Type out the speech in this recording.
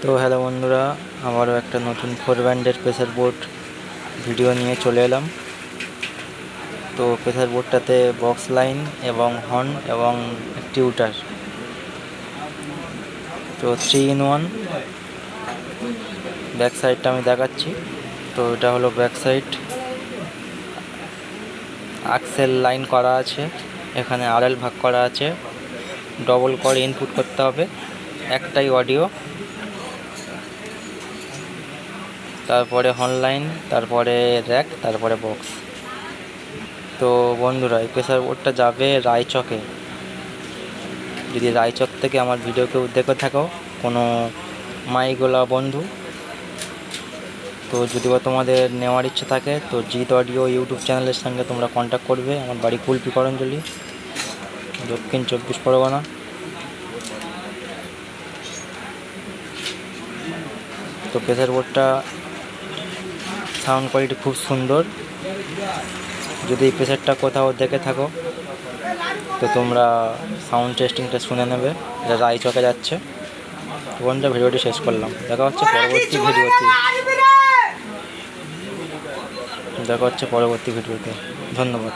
তো হ্যালো বন্ধুরা, আবারও একটা নতুন 4 ব্যান্ডের প্রেসার বোর্ড ভিডিও নিয়ে চলে এলাম। তো প্রেসার বোর্ডটাতে বক্স লাইন এবং হর্ন এবং টিউটার, তো 3 in 1। ব্যাক সাইডটা আমি দেখাচ্ছি। তো এটা হলো ব্যাক সাইড, আক্সেল লাইন করা আছে, এখানে আরএল ভাগ করা আছে, ডবল করে ইনপুট করতে হবে, একটাই অডিও, তারপরে হর্ন লাইন, তারপরে র্যাক, তারপরে বক্স। তো বন্ধুরা, এই প্রেসার বোর্ডটা যাবে রায়চকে। যদি রায়চক থেকে আমার ভিডিও কেউ দেখে থাকো, কোনো মাইগোলা বন্ধু, তো যদি তোমাদের নেওয়ার ইচ্ছে থাকে তো জিৎ অডিও ইউটিউব চ্যানেলের সঙ্গে তোমরা কন্ট্যাক্ট করবে। আমার বাড়ি কুলপি করঞ্জলি, দক্ষিণ 24 পরগনা। তো প্রেসার বোর্ডটা সাউন্ড কোয়ালিটি খুব সুন্দর। যদি এই প্রেসারটা কোথাও দেখে থাকো তো তোমরা সাউন্ড টেস্টিংটা শুনে নেবে। এটা রায়চকে যাচ্ছে। বন্ধুরা, ভিডিওটি শেষ করলাম। দেখা হচ্ছে পরবর্তী ভিডিওতে। ধন্যবাদ।